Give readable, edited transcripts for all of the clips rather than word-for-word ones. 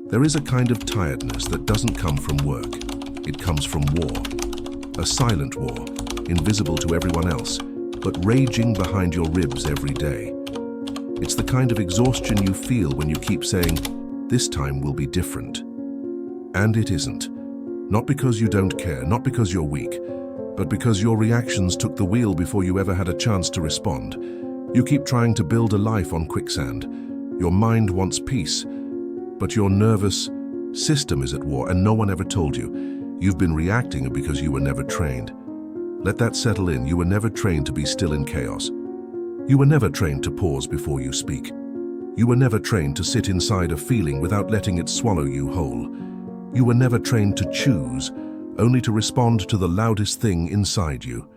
There is a kind of tiredness that doesn't come from work. It comes from war. A silent war, invisible to everyone else, but raging behind your ribs every day. It's the kind of exhaustion you feel when you keep saying, "This time will be different." And it isn't. Not because you don't care, not because you're weak, but because your reactions took the wheel before you ever had a chance to respond. You keep trying to build a life on quicksand. Your mind wants peace, but your nervous system is at war, and no one ever told you. You've been reacting because you were never trained. Let that settle in. You were never trained to be still in chaos. You were never trained to pause before you speak. You were never trained to sit inside a feeling without letting it swallow you whole. You were never trained to choose, only to respond to the loudest thing inside you.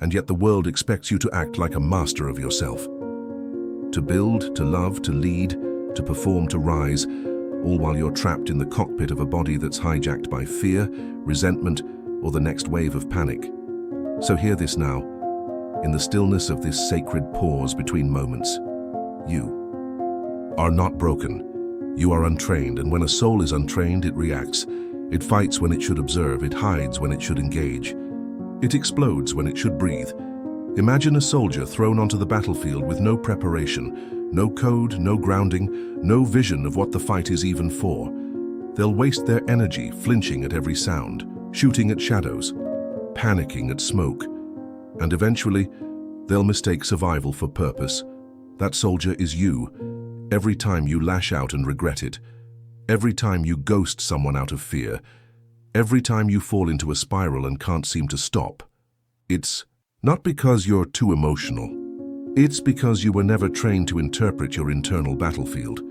And yet the world expects you to act like a master of yourself. To build, to love, to lead, to perform, to rise, all while you're trapped in the cockpit of a body that's hijacked by fear, resentment, or the next wave of panic. So hear this now. In the stillness of this sacred pause between moments, you are not broken. You are untrained, and when a soul is untrained, it reacts. It fights when it should observe. It hides when it should engage. It explodes when it should breathe. Imagine a soldier thrown onto the battlefield with no preparation, no code, no grounding, no vision of what the fight is even for. They'll waste their energy flinching at every sound, shooting at shadows, panicking at smoke. And eventually, they'll mistake survival for purpose. That soldier is you. Every time you lash out and regret it, every time you ghost someone out of fear, every time you fall into a spiral and can't seem to stop. It's not because you're too emotional. It's because you were never trained to interpret your internal battlefield.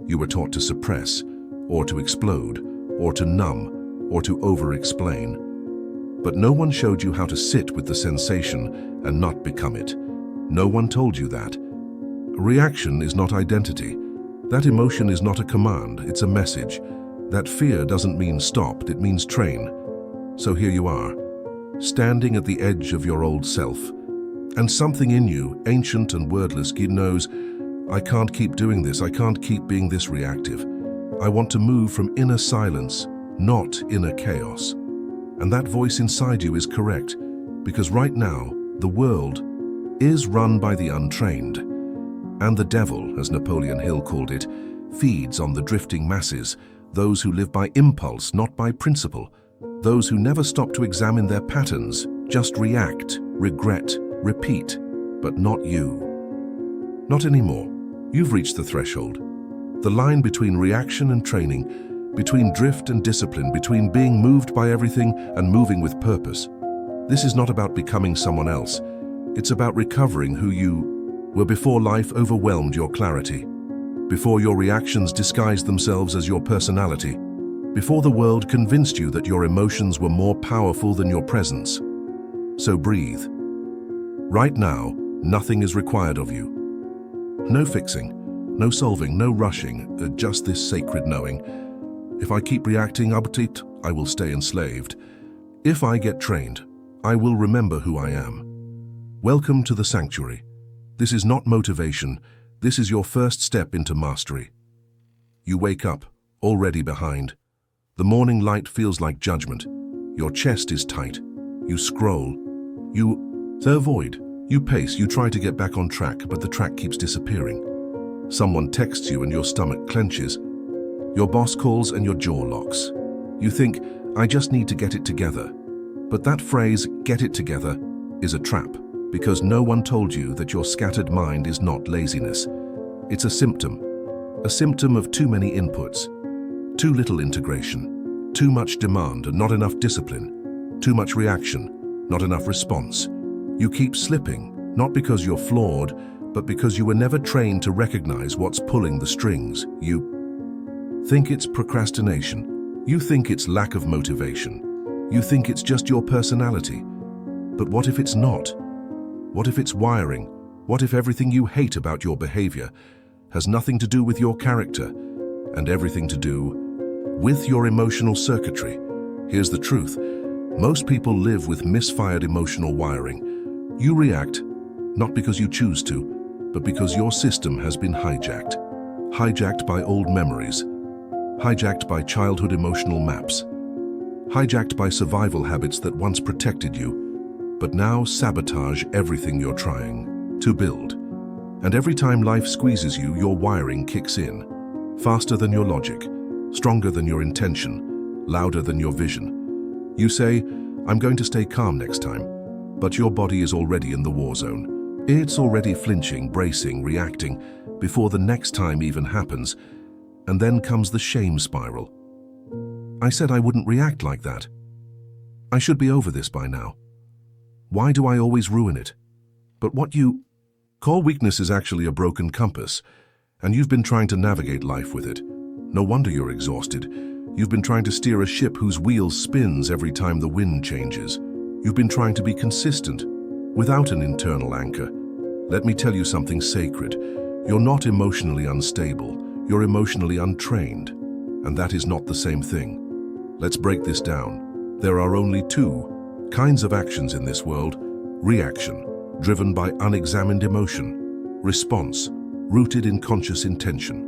You were taught to suppress, or to explode, or to numb, or to over-explain. But no one showed you how to sit with the sensation and not become it. No one told you that. Reaction is not identity. That emotion is not a command, it's a message. That fear doesn't mean stopped, it means train. So here you are, standing at the edge of your old self. And something in you, ancient and wordless, knows, I can't keep doing this, I can't keep being this reactive. I want to move from inner silence, not inner chaos. And that voice inside you is correct, because right now, the world is run by the untrained. And the devil, as Napoleon Hill called it, feeds on the drifting masses, those who live by impulse, not by principle, those who never stop to examine their patterns, just react, regret, repeat, but not you. Not anymore. You've reached the threshold. The line between reaction and training, between drift and discipline, between being moved by everything and moving with purpose. This is not about becoming someone else. It's about recovering who you were before life overwhelmed your clarity, before your reactions disguised themselves as your personality, before the world convinced you that your emotions were more powerful than your presence. So breathe. Right now, nothing is required of you. No fixing, no solving, no rushing, just this sacred knowing. If I keep reacting uptight, I will stay enslaved. If I get trained, I will remember who I am. Welcome to the sanctuary. This is not motivation. This is your first step into mastery. You wake up, already behind. The morning light feels like judgment. Your chest is tight. You scroll. You avoid. You pace. You try to get back on track, but the track keeps disappearing. Someone texts you and your stomach clenches. Your boss calls and your jaw locks. You think, I just need to get it together. But that phrase, get it together, is a trap. Because no one told you that your scattered mind is not laziness. It's a symptom of too many inputs, too little integration, too much demand and not enough discipline, too much reaction, not enough response. You keep slipping, not because you're flawed, but because you were never trained to recognize what's pulling the strings. You think it's procrastination. You think it's lack of motivation. You think it's just your personality. But what if it's not? What if it's wiring? What if everything you hate about your behavior has nothing to do with your character and everything to do with your emotional circuitry? Here's the truth. Most people live with misfired emotional wiring. You react, not because you choose to, but because your system has been hijacked. Hijacked by old memories. hijacked by childhood emotional maps, hijacked by survival habits that once protected you, but now sabotage everything you're trying to build. And every time life squeezes you, your wiring kicks in, faster than your logic, stronger than your intention, louder than your vision. You say, "I'm going to stay calm next time," but your body is already in the war zone. It's already flinching, bracing, reacting, before the next time even happens. And then comes the shame spiral. "I said I wouldn't react like that. I should be over this by now. Why do I always ruin it?" But what you call weakness is actually a broken compass, and you've been trying to navigate life with it. No wonder you're exhausted. You've been trying to steer a ship whose wheels spins every time the wind changes. You've been trying to be consistent, without an internal anchor. Let me tell you something sacred. You're not emotionally unstable. You're emotionally untrained, and that is not the same thing. Let's break this down. There are only two kinds of actions in this world: reaction, driven by unexamined emotion; response, rooted in conscious intention.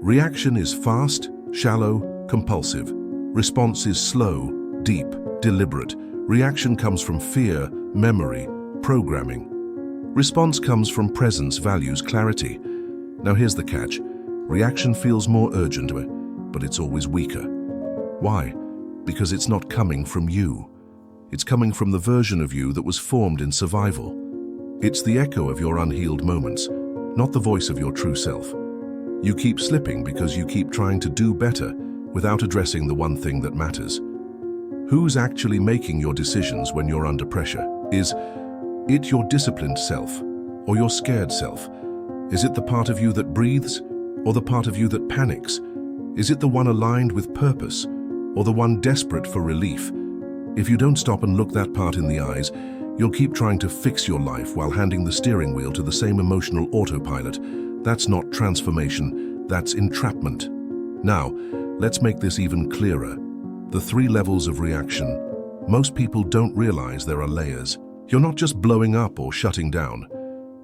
Reaction is fast, shallow, compulsive. Response is slow, deep, deliberate. Reaction comes from fear, memory, programming. Response comes from presence, values, clarity. Now here's the catch. Reaction feels more urgent, but it's always weaker. Why? Because it's not coming from you. It's coming from the version of you that was formed in survival. It's the echo of your unhealed moments, not the voice of your true self. You keep slipping because you keep trying to do better without addressing the one thing that matters. Who's actually making your decisions when you're under pressure? Is it your disciplined self or your scared self? Is it the part of you that breathes or the part of you that panics? Is it the one aligned with purpose or the one desperate for relief? If you don't stop and look that part in the eyes, you'll keep trying to fix your life while handing the steering wheel to the same emotional autopilot. That's not transformation, that's entrapment. Now, let's make this even clearer. The 3 levels of reaction. Most people don't realize there are layers. You're not just blowing up or shutting down.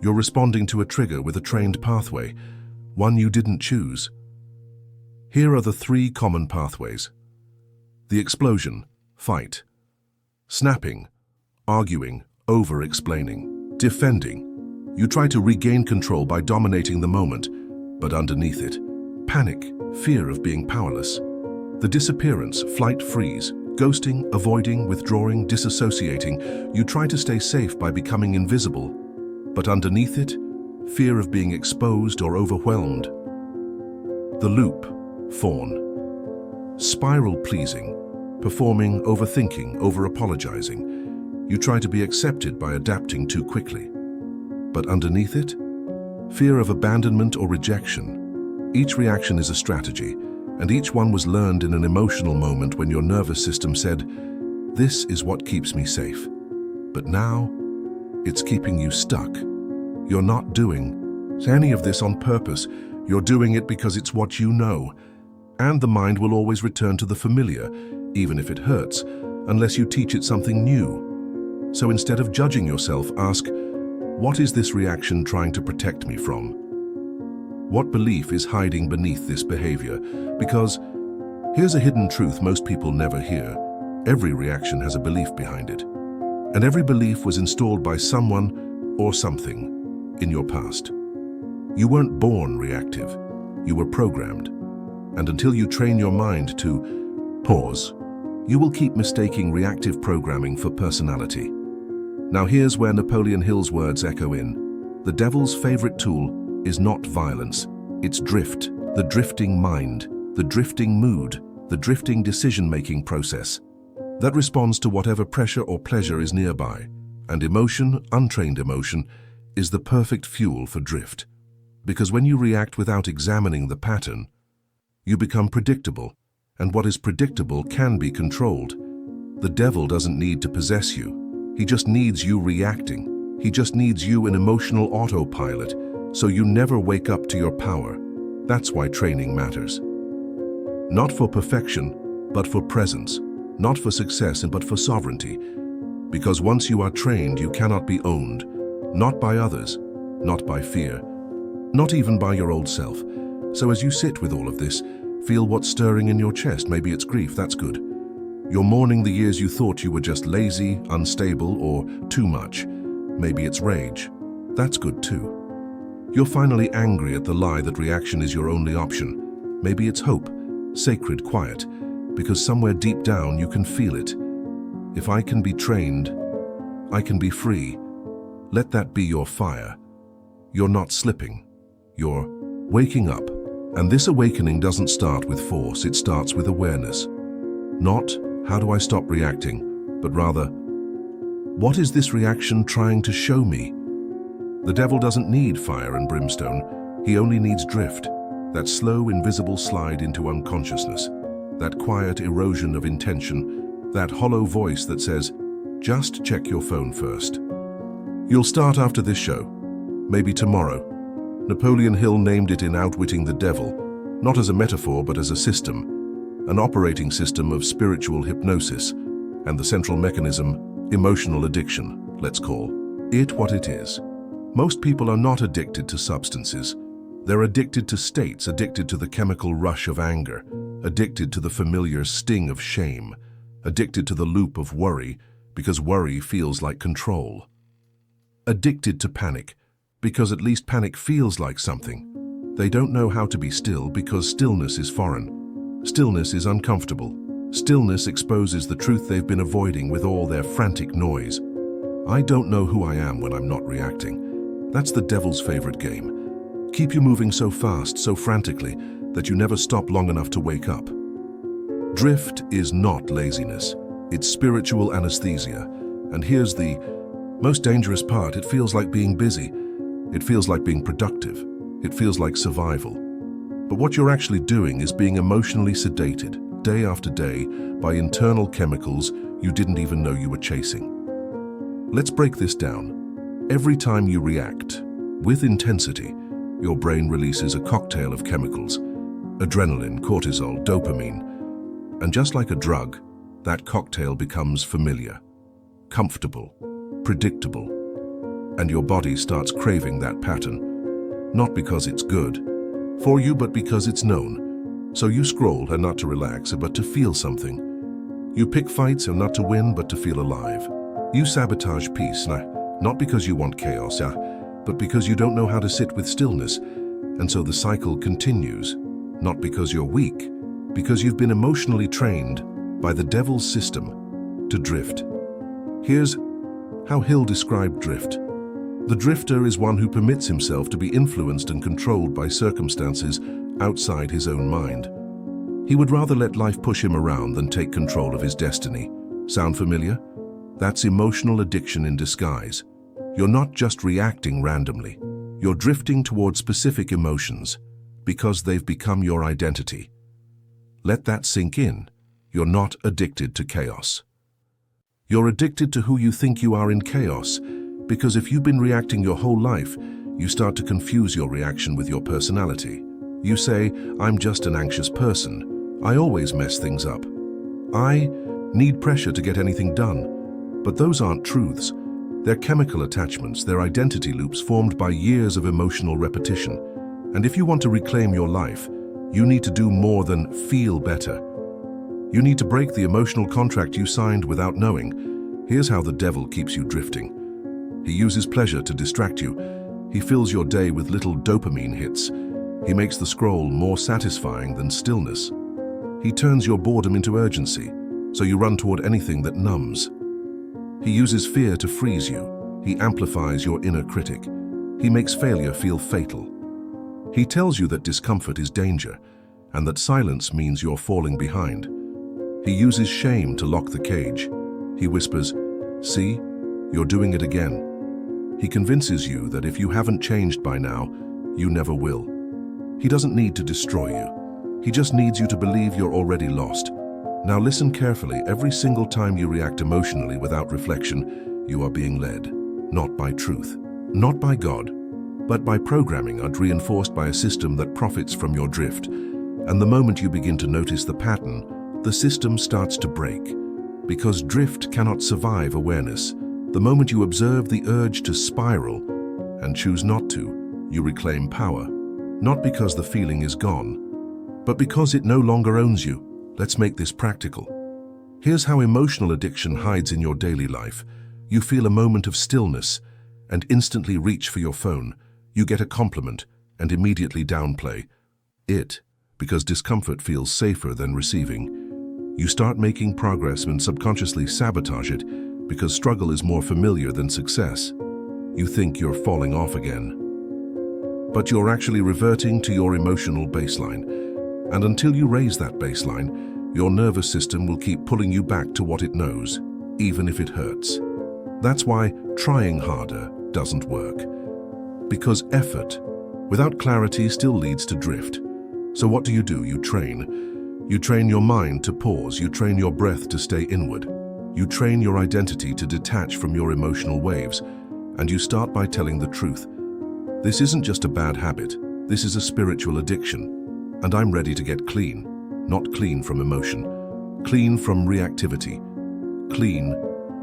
You're responding to a trigger with a trained pathway, one you didn't choose. Here are the 3 common pathways. The explosion, fight. Snapping, arguing, over-explaining. Defending. You try to regain control by dominating the moment, but underneath it, panic, fear of being powerless. The disappearance, flight, freeze, ghosting, avoiding, withdrawing, disassociating. You try to stay safe by becoming invisible, but underneath it, fear of being exposed or overwhelmed. The loop, fawn. Spiral pleasing, performing, overthinking, over-apologizing. You try to be accepted by adapting too quickly. But underneath it, fear of abandonment or rejection. Each reaction is a strategy, and each one was learned in an emotional moment when your nervous system said, "This is what keeps me safe." But now, it's keeping you stuck. You're not doing any of this on purpose. You're doing it because it's what you know. And the mind will always return to the familiar, even if it hurts, unless you teach it something new. So instead of judging yourself, ask, what is this reaction trying to protect me from? What belief is hiding beneath this behavior? Because here's a hidden truth most people never hear. Every reaction has a belief behind it. And every belief was installed by someone or something in your past. You weren't born reactive. You were programmed. And until you train your mind to pause, you will keep mistaking reactive programming for personality. Now here's where Napoleon Hill's words echo in. The devil's favorite tool is not violence, it's drift, the drifting mind, the drifting mood, the drifting decision-making process that responds to whatever pressure or pleasure is nearby. And emotion, untrained emotion, is the perfect fuel for drift. Because when you react without examining the pattern, you become predictable, and what is predictable can be controlled. The devil doesn't need to possess you. He just needs you reacting. He just needs you in emotional autopilot, so you never wake up to your power. That's why training matters. Not for perfection, but for presence. Not for success, but for sovereignty. Because once you are trained, you cannot be owned. Not by others, not by fear, not even by your old self. So as you sit with all of this, Feel what's stirring in your chest. Maybe it's grief, that's good. You're mourning the years you thought you were just lazy, unstable, or too much. Maybe it's rage. That's good too. You're finally angry at the lie that reaction is your only option. Maybe it's hope, sacred quiet, because somewhere deep down you can feel it. If I can be trained, I can be free. Let that be your fire. You're not slipping. You're waking up. And this awakening doesn't start with force, it starts with awareness. Not, how do I stop reacting, but rather, what is this reaction trying to show me? The devil doesn't need fire and brimstone, he only needs drift, that slow, invisible slide into unconsciousness, that quiet erosion of intention, that hollow voice that says, just check your phone first. You'll start after this show, maybe tomorrow. Napoleon Hill named it in Outwitting the Devil, not as a metaphor but as a system, an operating system of spiritual hypnosis, and the central mechanism, emotional addiction, let's call it what it is. Most people are not addicted to substances. They're addicted to states, addicted to the chemical rush of anger, addicted to the familiar sting of shame, addicted to the loop of worry, because worry feels like control. Addicted to panic, because at least panic feels like something. They don't know how to be still because stillness is foreign. Stillness is uncomfortable. Stillness exposes the truth they've been avoiding with all their frantic noise. I don't know who I am when I'm not reacting. That's the devil's favorite game. Keep you moving so fast, so frantically, that you never stop long enough to wake up. Drift is not laziness. It's spiritual anesthesia. And here's the most dangerous part. It feels like being busy. It feels like being productive. It feels like survival. But what you're actually doing is being emotionally sedated, day after day, by internal chemicals you didn't even know you were chasing. Let's break this down. Every time you react, with intensity, your brain releases a cocktail of chemicals, adrenaline, cortisol, dopamine. And just like a drug, that cocktail becomes familiar, comfortable, predictable, and your body starts craving that pattern, not because it's good for you, but because it's known. So you scroll, and not to relax, but to feel something. You pick fights, and not to win, but to feel alive. You sabotage peace, not because you want chaos, but because you don't know how to sit with stillness. And so the cycle continues, not because you're weak, because you've been emotionally trained by the devil's system to drift. Here's how Hill described drift. The drifter is one who permits himself to be influenced and controlled by circumstances outside his own mind. He would rather let life push him around than take control of his destiny. Sound familiar? That's emotional addiction in disguise. You're not just reacting randomly. You're drifting toward specific emotions because they've become your identity. Let that sink in. You're not addicted to chaos. You're addicted to who you think you are in chaos, because if you've been reacting your whole life, you start to confuse your reaction with your personality. You say, I'm just an anxious person. I always mess things up. I need pressure to get anything done. But those aren't truths. They're chemical attachments, they're identity loops formed by years of emotional repetition. And if you want to reclaim your life, you need to do more than feel better. You need to break the emotional contract you signed without knowing. Here's how the devil keeps you drifting. He uses pleasure to distract you. He fills your day with little dopamine hits. He makes the scroll more satisfying than stillness. He turns your boredom into urgency, so you run toward anything that numbs. He uses fear to freeze you. He amplifies your inner critic. He makes failure feel fatal. He tells you that discomfort is danger, and that silence means you're falling behind. He uses shame to lock the cage. He whispers, see, you're doing it again. He convinces you that if you haven't changed by now, you never will. He doesn't need to destroy you. He just needs you to believe you're already lost. Now listen carefully. Every single time you react emotionally without reflection, you are being led, not by truth, not by God, but by programming reinforced by a system that profits from your drift. And the moment you begin to notice the pattern, the system starts to break. Because drift cannot survive awareness. The moment you observe the urge to spiral and choose not to, you reclaim power. Not because the feeling is gone, But because it no longer owns you, let's make this practical. Here's how emotional addiction hides in your daily life. You feel a moment of stillness and instantly reach for your phone. You get a compliment and immediately downplay it because discomfort feels safer than receiving. You start making progress and subconsciously sabotage it because struggle is more familiar than success. You think you're falling off again, but you're actually reverting to your emotional baseline. And until you raise that baseline, your nervous system will keep pulling you back to what it knows, even if it hurts. That's why trying harder doesn't work. Because effort without clarity still leads to drift. So what do? You train. You train your mind to pause. You train your breath to stay inward. You train your identity to detach from your emotional waves. And you start by telling the truth. This isn't just a bad habit. This is a spiritual addiction. And I'm ready to get clean. Not clean from emotion. Clean from reactivity. Clean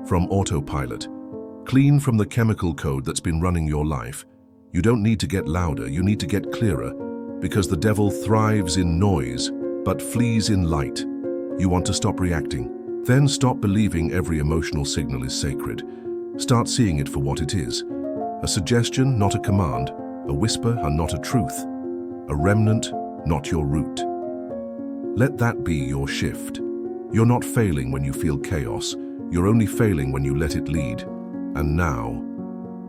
from autopilot. Clean from the chemical code that's been running your life. You don't need to get louder, you need to get clearer. Because the devil thrives in noise, but flees in light. You want to stop reacting. Then stop believing every emotional signal is sacred. Start seeing it for what it is. A suggestion, not a command. A whisper, and not a truth. A remnant, not your root. Let that be your shift. You're not failing when you feel chaos. You're only failing when you let it lead. And now,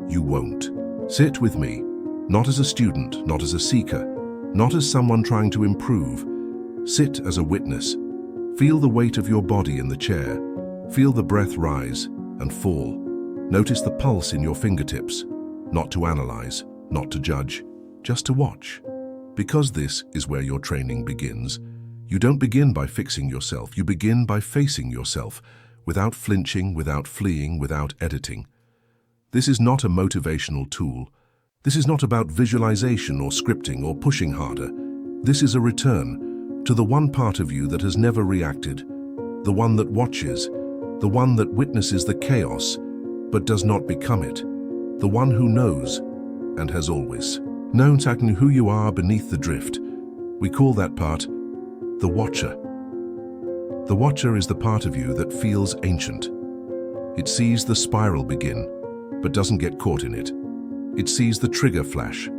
you won't. Sit with me, not as a student, not as a seeker, not as someone trying to improve. Sit as a witness. Feel the weight of your body in the chair. Feel the breath rise and fall. Notice the pulse in your fingertips. Not to analyze, not to judge, just to watch. Because this is where your training begins. You don't begin by fixing yourself, you begin by facing yourself, without flinching, without fleeing, without editing. This is not a motivational tool. This is not about visualization or scripting or pushing harder. This is a return to the one part of you that has never reacted, the one that watches, the one that witnesses the chaos but does not become it, the one who knows and has always known who you are beneath the drift. We call that part the watcher. The watcher is the part of you that feels ancient. It sees the spiral begin, but doesn't get caught in it. It sees the trigger flash,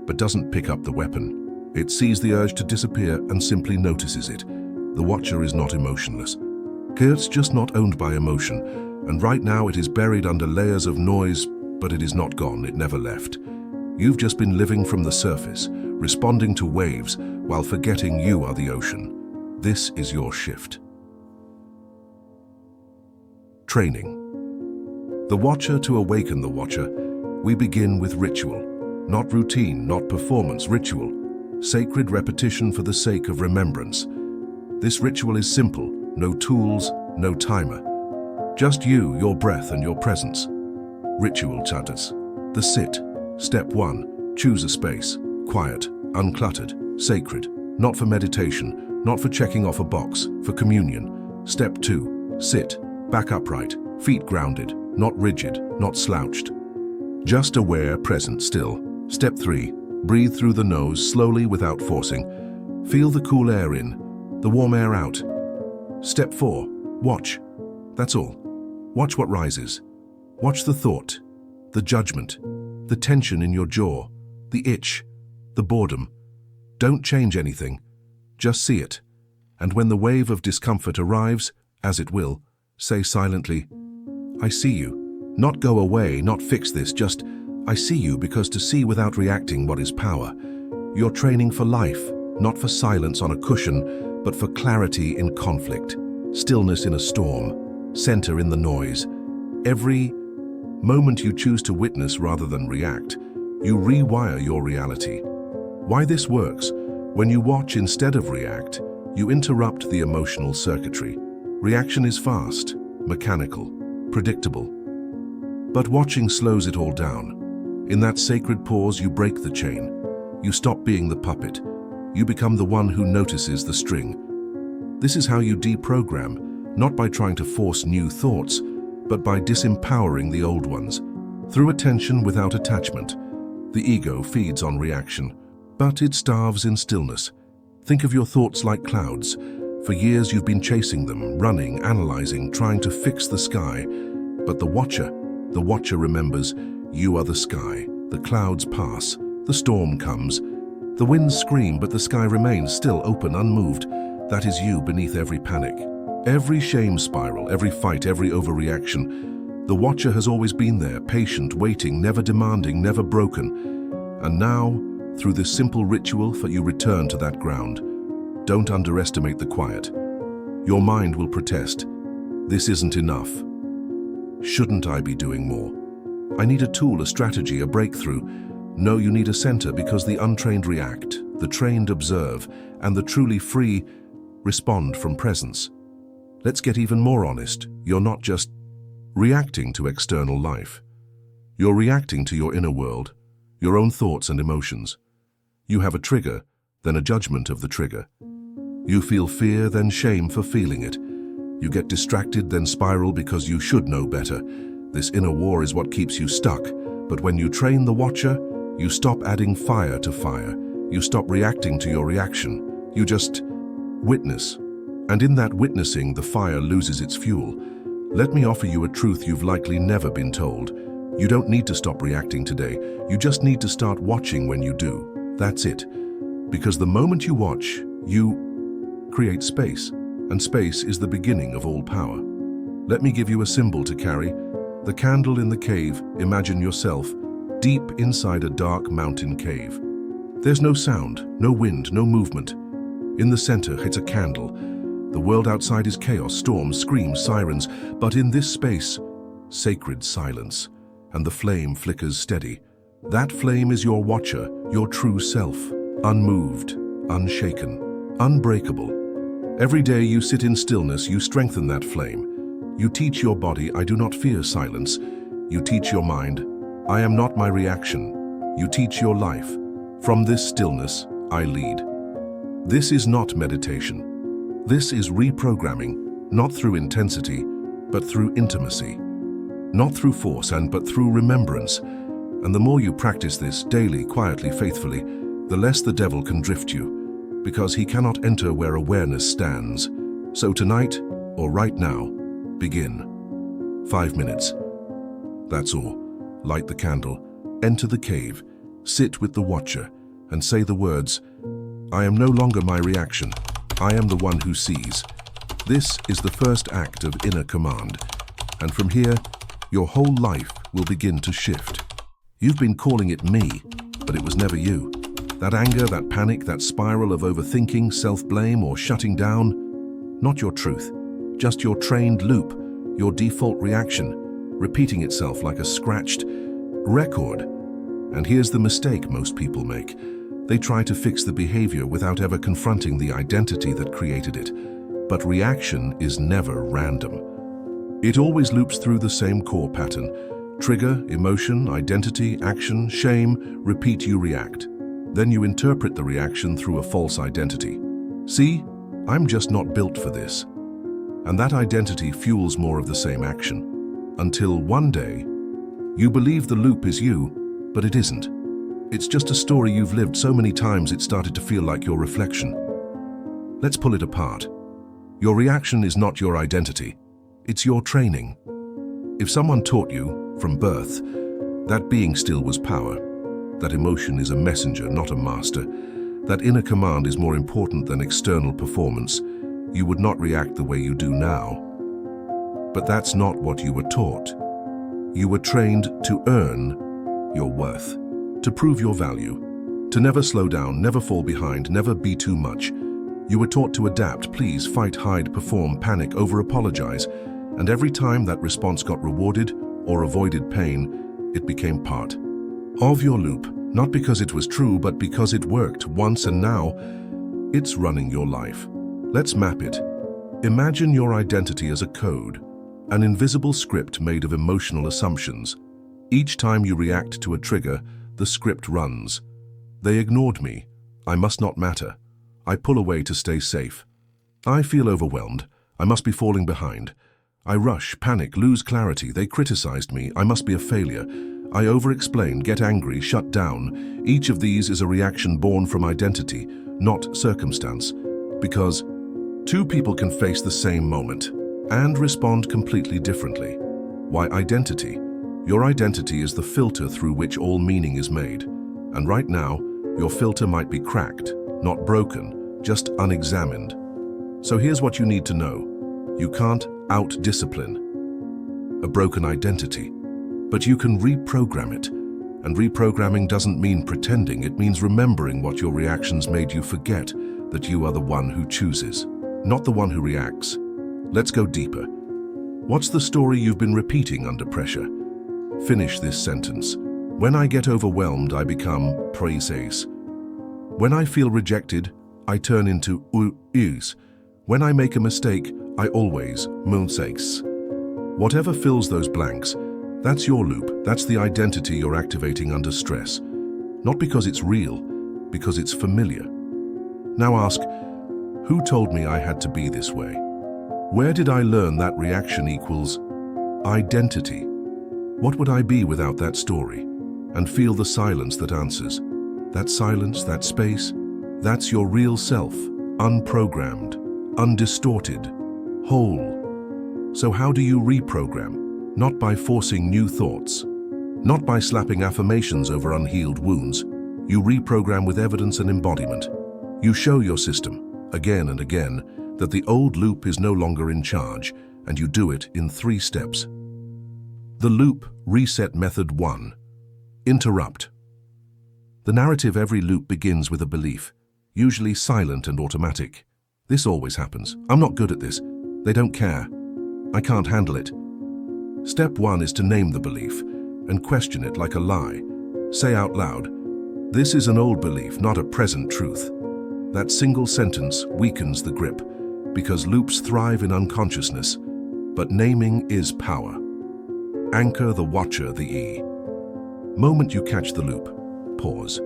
but doesn't pick up the weapon. It sees the urge to disappear and simply notices it. The watcher is not emotionless. It's just not owned by emotion, and right now it is buried under layers of noise, but it is not gone, it never left. You've just been living from the surface, responding to waves, while forgetting you are the ocean. This is your shift. Training. The watcher to awaken the watcher, we begin with ritual. Not routine, not performance, ritual. Sacred repetition for the sake of remembrance. This ritual is simple, no tools, no timer. Just you, your breath, and your presence. Ritual chatters. The sit. Step 1. Choose a space. Quiet, uncluttered, sacred. Not for meditation, not for checking off a box, for communion. Step 2. Sit. Back upright, feet grounded, not rigid, not slouched. Just aware, present, still. Step 3. Breathe through the nose, slowly without forcing. Feel the cool air in, the warm air out. Step 4. Watch. That's all. Watch what rises. Watch the thought, the judgment, the tension in your jaw, the itch, the boredom. Don't change anything. Just see it. And when the wave of discomfort arrives, as it will, say silently, I see you. Not go away, not fix this, just I see you, because to see without reacting what is power. You're training for life, not for silence on a cushion, but for clarity in conflict, stillness in a storm, center in the noise. Every moment you choose to witness rather than react, you rewire your reality. Why this works? When you watch instead of react, you interrupt the emotional circuitry. Reaction is fast, mechanical, predictable. But watching slows it all down. In that sacred pause, you break the chain. You stop being the puppet. You become the one who notices the string. This is how you deprogram, not by trying to force new thoughts, but by disempowering the old ones. Through attention without attachment, the ego feeds on reaction, but it starves in stillness. Think of your thoughts like clouds. For years you've been chasing them, running, analyzing, trying to fix the sky. But the watcher remembers, you are the sky. The clouds pass, the storm comes. The winds scream, but the sky remains still open, unmoved. That is you beneath every panic. Every shame spiral, every fight, every overreaction. The watcher has always been there, patient, waiting, never demanding, never broken. And now, through this simple ritual, you return to that ground. Don't underestimate the quiet. Your mind will protest. This isn't enough. Shouldn't I be doing more? I need a tool, a strategy, a breakthrough. No, you need a center, because the untrained react, the trained observe, and the truly free respond from presence. Let's get even more honest. You're not just reacting to external life. You're reacting to your inner world, your own thoughts and emotions. You have a trigger, then a judgment of the trigger. You feel fear, then shame for feeling it. You get distracted, then spiral because you should know better. This inner war is what keeps you stuck. But when you train the watcher, you stop adding fire to fire. You stop reacting to your reaction. You just witness. And in that witnessing, the fire loses its fuel. Let me offer you a truth you've likely never been told. You don't need to stop reacting today. You just need to start watching when you do. That's it. Because the moment you watch, you create space. And space is the beginning of all power. Let me give you a symbol to carry. The candle in the cave. Imagine yourself deep inside a dark mountain cave. There's no sound, no wind, no movement. In the center, it's a candle. The world outside is chaos, storms, screams, sirens. But in this space, sacred silence. And the flame flickers steady. That flame is your watcher, your true self. Unmoved, unshaken, unbreakable. Every day you sit in stillness, you strengthen that flame. You teach your body, I do not fear silence. You teach your mind, I am not my reaction. You teach your life, from this stillness, I lead. This is not meditation. This is reprogramming, not through intensity, but through intimacy. Not through force, but through remembrance. And the more you practice this daily, quietly, faithfully, the less the devil can drift you, because he cannot enter where awareness stands. So tonight, or right now, begin. 5 minutes. That's all. Light the candle, enter the cave, sit with the watcher, and say the words, I am no longer my reaction. I am the one who sees. This is the first act of inner command. And from here, your whole life will begin to shift. You've been calling it me, but it was never you. That anger, that panic, that spiral of overthinking, self-blame, or shutting down, not your truth, just your trained loop, your default reaction, repeating itself like a scratched record. And here's the mistake most people make. They try to fix the behavior without ever confronting the identity that created it. But reaction is never random. It always loops through the same core pattern. Trigger, emotion, identity, action, shame, repeat, you react. Then you interpret the reaction through a false identity. See, I'm just not built for this. And that identity fuels more of the same action. Until one day, you believe the loop is you, but it isn't. It's just a story you've lived so many times it started to feel like your reflection. Let's pull it apart. Your reaction is not your identity. It's your training. If someone taught you, from birth, that being still was power, that emotion is a messenger, not a master, that inner command is more important than external performance, you would not react the way you do now. But that's not what you were taught. You were trained to earn your worth, to prove your value, to never slow down, never fall behind, never be too much. You were taught to adapt, please, fight, hide, perform, panic, over-apologize. And every time that response got rewarded or avoided pain, it became part of your loop, not because it was true, but because it worked once, and now it's running your life. Let's map it. Imagine your identity as a code, an invisible script made of emotional assumptions. Each time you react to a trigger, the script runs. They ignored me. I must not matter. I pull away to stay safe. I feel overwhelmed. I must be falling behind. I rush, panic, lose clarity. They criticized me. I must be a failure. I over-explain, get angry, shut down. Each of these is a reaction born from identity, not circumstance, because two people can face the same moment and respond completely differently. Why identity? Your identity is the filter through which all meaning is made. And right now, your filter might be cracked, not broken, just unexamined. So here's what you need to know. You can't out-discipline a broken identity, but you can reprogram it. And reprogramming doesn't mean pretending, it means remembering what your reactions made you forget, that you are the one who chooses, not the one who reacts. Let's go deeper. What's the story you've been repeating under pressure? Finish this sentence. When I get overwhelmed, I become praise. When I feel rejected, I turn into us. When I make a mistake, I always mistakes. Whatever fills those blanks, that's your loop. That's the identity you're activating under stress. Not because it's real, because it's familiar. Now ask, who told me I had to be this way? Where did I learn that reaction equals identity? What would I be without that story? And feel the silence that answers. That silence, that space, that's your real self, unprogrammed, undistorted, whole. So how do you reprogram? Not by forcing new thoughts, not by slapping affirmations over unhealed wounds. You reprogram with evidence and embodiment. You show your system, again and again, that the old loop is no longer in charge, and you do it in 3 steps. The loop reset method 1. Interrupt. The narrative every loop begins with a belief, usually silent and automatic. This always happens. I'm not good at this. They don't care. I can't handle it. Step 1 is to name the belief and question it like a lie. Say out loud, this is an old belief, not a present truth. That single sentence weakens the grip because loops thrive in unconsciousness, but naming is power. Anchor the watcher, the E. Moment you catch the loop, pause.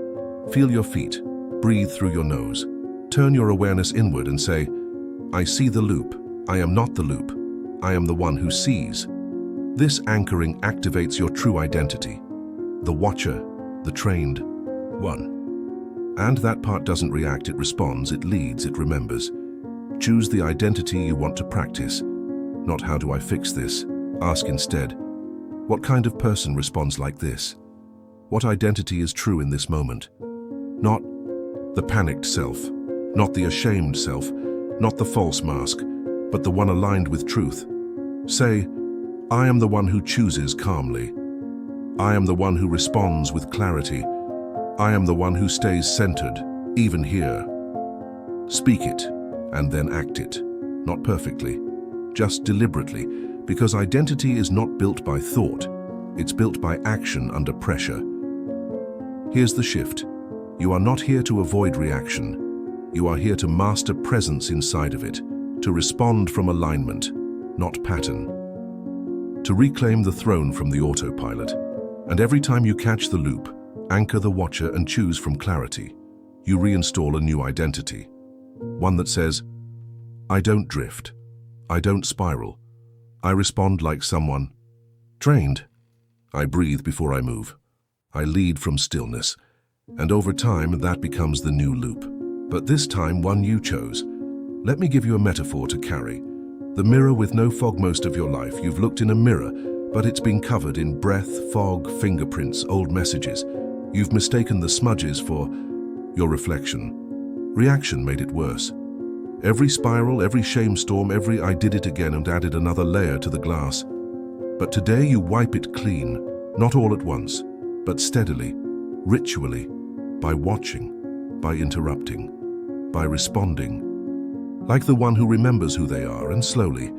Feel your feet, breathe through your nose. Turn your awareness inward and say, I see the loop, I am not the loop, I am the one who sees. This anchoring activates your true identity, the watcher, the trained one. And that part doesn't react, it responds, it leads, it remembers. Choose the identity you want to practice, not how do I fix this. Ask instead, what kind of person responds like this? What identity is true in this moment? Not the panicked self, not the ashamed self, not the false mask, but the one aligned with truth. Say, I am the one who chooses calmly. I am the one who responds with clarity. I am the one who stays centered, even here. Speak it, and then act it. Not perfectly, just deliberately, because identity is not built by thought. It's built by action under pressure. Here's the shift. You are not here to avoid reaction. You are here to master presence inside of it, to respond from alignment, not pattern. To reclaim the throne from the autopilot. And every time you catch the loop, anchor the watcher and choose from clarity. You reinstall a new identity. One that says, I don't drift. I don't spiral. I respond like someone trained. I breathe before I move. I lead from stillness. And over time, that becomes the new loop. But this time, one you chose. Let me give you a metaphor to carry. The mirror with no fog most of your life. You've looked in a mirror, but it's been covered in breath, fog, fingerprints, old messages. You've mistaken the smudges for your reflection. Reaction made it worse. Every spiral, every shame storm, every I did it again and added another layer to the glass. But today you wipe it clean, not all at once, but steadily, ritually, by watching, by interrupting, by responding. Like the one who remembers who they are, and slowly,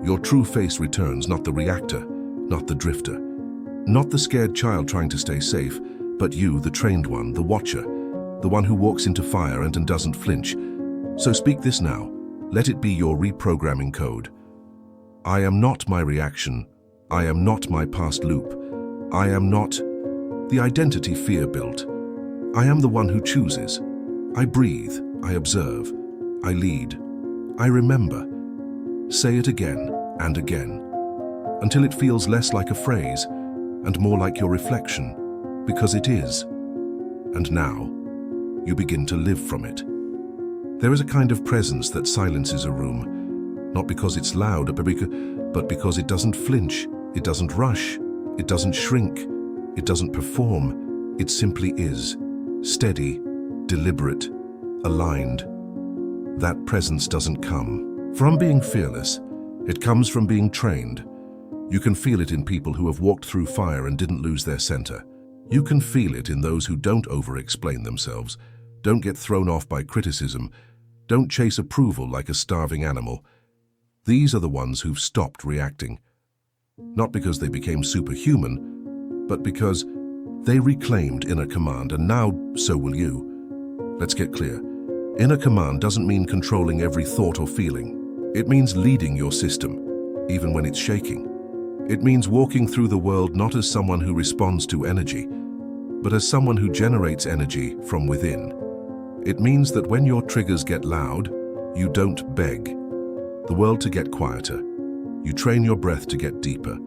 your true face returns, not the reactor, not the drifter, not the scared child trying to stay safe, but you, the trained one, the watcher, the one who walks into fire and doesn't flinch. So speak this now. Let it be your reprogramming code. I am not my reaction. I am not my past loop. I am not the identity fear built. I am the one who chooses. I breathe. I observe. I lead. I remember. Say it again and again, until it feels less like a phrase and more like your reflection, because it is. And now, you begin to live from it. There is a kind of presence that silences a room, not because it's loud, but because it doesn't flinch, it doesn't rush, it doesn't shrink, it doesn't perform, it simply is, steady, deliberate, aligned. That presence doesn't come from being fearless, it comes from being trained. You can feel it in people who have walked through fire and didn't lose their center. You can feel it in those who don't over-explain themselves, don't get thrown off by criticism, don't chase approval like a starving animal. These are the ones who've stopped reacting. Not because they became superhuman, but because they reclaimed inner command, and now so will you. Let's get clear. Inner command doesn't mean controlling every thought or feeling. It means leading your system, even when it's shaking. It means walking through the world not as someone who responds to energy, but as someone who generates energy from within. It means that when your triggers get loud, you don't beg the world to get quieter. You train your breath to get deeper.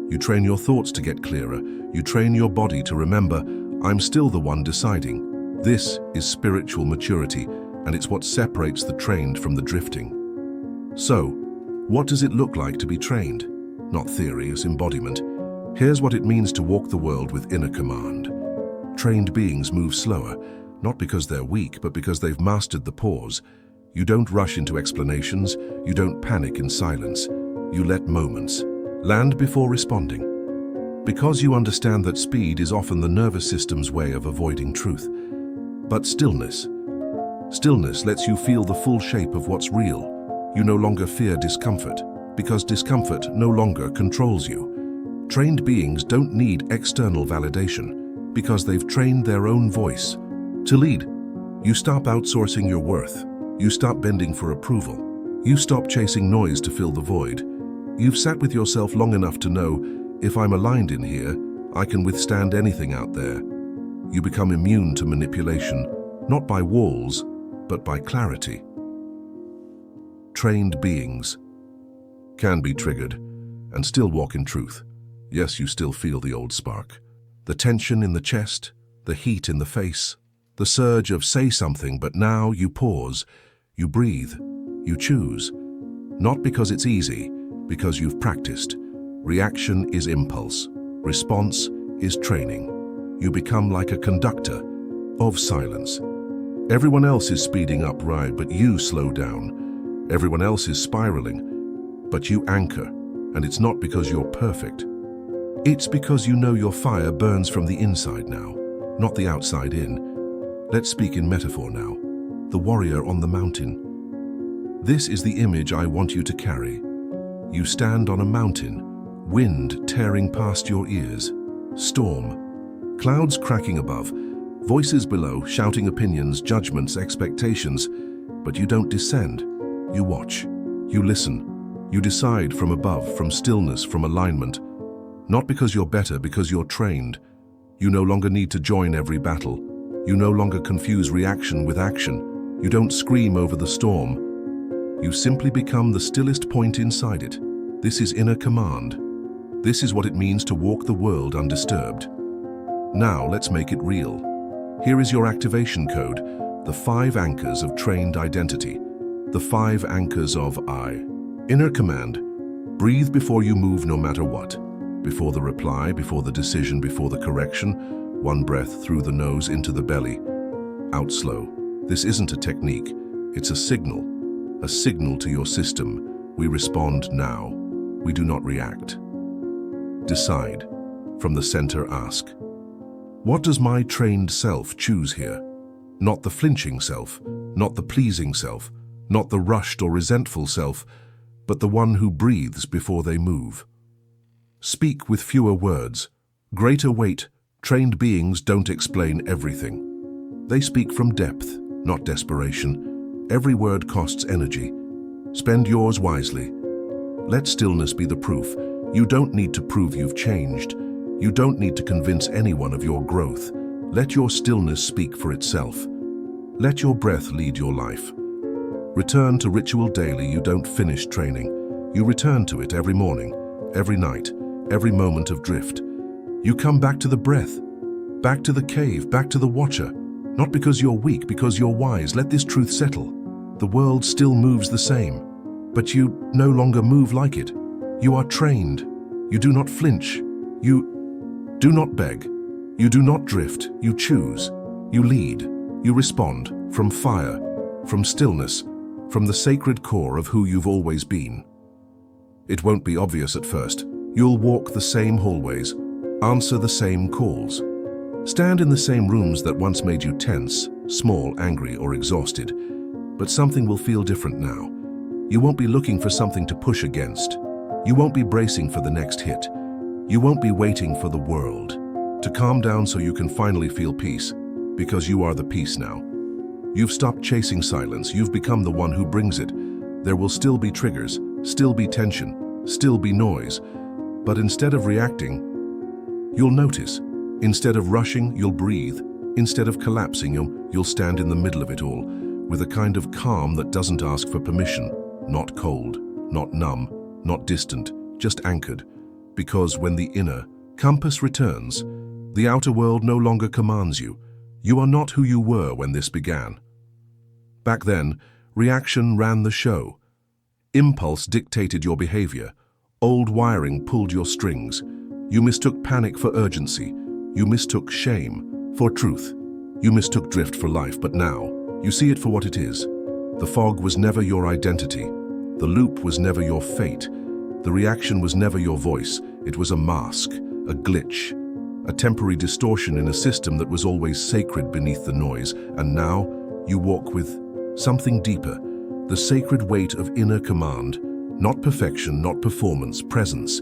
You train your thoughts to get clearer. You train your body to remember, I'm still the one deciding. This is spiritual maturity, and it's what separates the trained from the drifting. So, what does it look like to be trained? Not theory, as embodiment. Here's what it means to walk the world with inner command. Trained beings move slower, not because they're weak, but because they've mastered the pause. You don't rush into explanations, you don't panic in silence. You let moments land before responding. Because you understand that speed is often the nervous system's way of avoiding truth. But stillness lets you feel the full shape of what's real. You no longer fear discomfort, because discomfort no longer controls you. Trained beings don't need external validation, because they've trained their own voice. To lead, you stop outsourcing your worth. You stop bending for approval. You stop chasing noise to fill the void. You've sat with yourself long enough to know, if I'm aligned in here, I can withstand anything out there. You become immune to manipulation, not by walls, but by clarity. Trained beings can be triggered and still walk in truth. Yes, you still feel the old spark. The tension in the chest, the heat in the face, the surge of say something, but now you pause, you breathe, you choose. Not because it's easy, because you've practiced. Reaction is impulse. Response is training. You become like a conductor of silence. Everyone else is speeding up, right, but you slow down. Everyone else is spiraling, but you anchor. And it's not because you're perfect. It's because you know your fire burns from the inside now, not the outside in. Let's speak in metaphor now. The warrior on the mountain. This is the image I want you to carry. You stand on a mountain, wind tearing past your ears, storm, clouds cracking above, voices below shouting opinions, judgments, expectations, but you don't descend. You watch, you listen, you decide from above, from stillness, from alignment. Not because you're better, because you're trained. You no longer need to join every battle. You no longer confuse reaction with action. You don't scream over the storm. You simply become the stillest point inside it. This is inner command. This is what it means to walk the world undisturbed. Now let's make it real. Here is your activation code, the 5 anchors of trained identity, the 5 anchors of I. Inner command. Breathe before you move, no matter what. Before the reply, before the decision, before the correction. One breath through the nose into the belly. Out slow. This isn't a technique. It's a signal to your system. We respond now. We do not react. Decide. From the center, ask. What does my trained self choose here? Not the flinching self, not the pleasing self, not the rushed or resentful self, but the one who breathes before they move. Speak with fewer words. Greater weight. Trained beings don't explain everything. They speak from depth, not desperation. Every word costs energy. Spend yours wisely. Let stillness be the proof. You don't need to prove you've changed. You don't need to convince anyone of your growth. Let your stillness speak for itself. Let your breath lead your life. Return to ritual daily. You don't finish training. You return to it every morning, every night, every moment of drift. You come back to the breath, back to the cave, back to the watcher. Not because you're weak, because you're wise. Let this truth settle. The world still moves the same, but you no longer move like it. You are trained. You do not flinch. You do not beg. You do not drift. You choose. You lead. You respond from fire, from stillness, from the sacred core of who you've always been. It won't be obvious at first. You'll walk the same hallways, answer the same calls, stand in the same rooms that once made you tense, small, angry, or exhausted. But something will feel different now. You won't be looking for something to push against. You won't be bracing for the next hit. You won't be waiting for the world to calm down so you can finally feel peace, because you are the peace now. You've stopped chasing silence. You've become the one who brings it. There will still be triggers, still be tension, still be noise. But instead of reacting, you'll notice. Instead of rushing, you'll breathe. Instead of collapsing, you'll stand in the middle of it all, with a kind of calm that doesn't ask for permission. Not cold, not numb, not distant, just anchored. Because when the inner compass returns, the outer world no longer commands you. You are not who you were when this began. Back then, reaction ran the show. Impulse dictated your behavior. Old wiring pulled your strings. You mistook panic for urgency. You mistook shame for truth. You mistook drift for life, but now you see it for what it is. The fog was never your identity. The loop was never your fate. The reaction was never your voice. It was a mask, a glitch, a temporary distortion in a system that was always sacred beneath the noise. And now you walk with something deeper, the sacred weight of inner command. Not perfection, not performance, presence.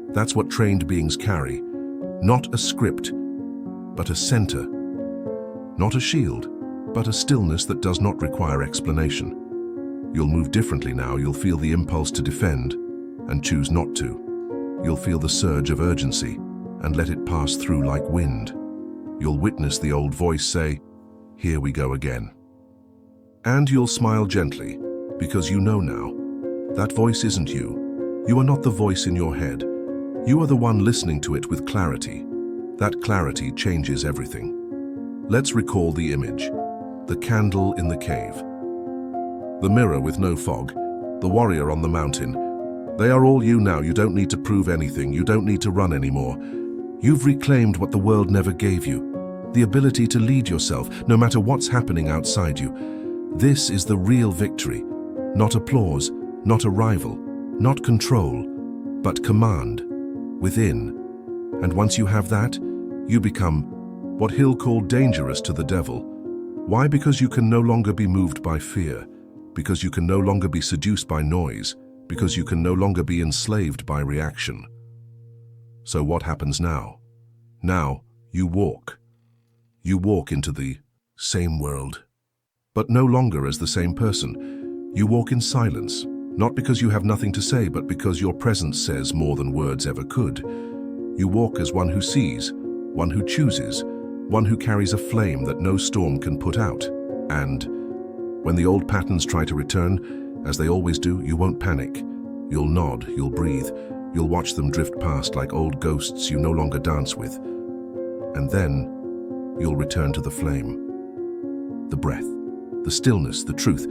That's what trained beings carry. Not a script, but a center. Not a shield, but a stillness that does not require explanation. You'll move differently now. You'll feel the impulse to defend and choose not to. You'll feel the surge of urgency and let it pass through like wind. You'll witness the old voice say, "Here we go again." And you'll smile gently, because you know now, that voice isn't you. You are not the voice in your head. You are the one listening to it with clarity. That clarity changes everything. Let's recall the image. The candle in the cave. The mirror with no fog. The warrior on the mountain. They are all you now. You don't need to prove anything. You don't need to run anymore. You've reclaimed what the world never gave you. The ability to lead yourself, no matter what's happening outside you. This is the real victory. Not applause, not arrival, not control, but command, within. And once you have that, you become what Hill called dangerous to the devil. Why? Because you can no longer be moved by fear, because you can no longer be seduced by noise, because you can no longer be enslaved by reaction. So what happens now? Now you walk. You walk into the same world, but no longer as the same person. You walk in silence, not because you have nothing to say, but because your presence says more than words ever could. You walk as one who sees, one who chooses, one who carries a flame that no storm can put out. And when the old patterns try to return, as they always do, you won't panic. You'll nod, you'll breathe, you'll watch them drift past like old ghosts you no longer dance with. And then you'll return to the flame, the breath, the stillness, the truth,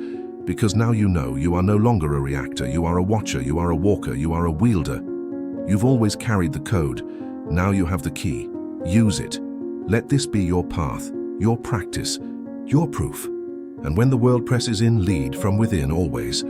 because now you know you are no longer a reactor. You are a watcher, you are a walker, you are a wielder. You've always carried the code. Now you have the key. Use it. Let this be your path, your practice, your proof. And when the world presses in, lead from within always.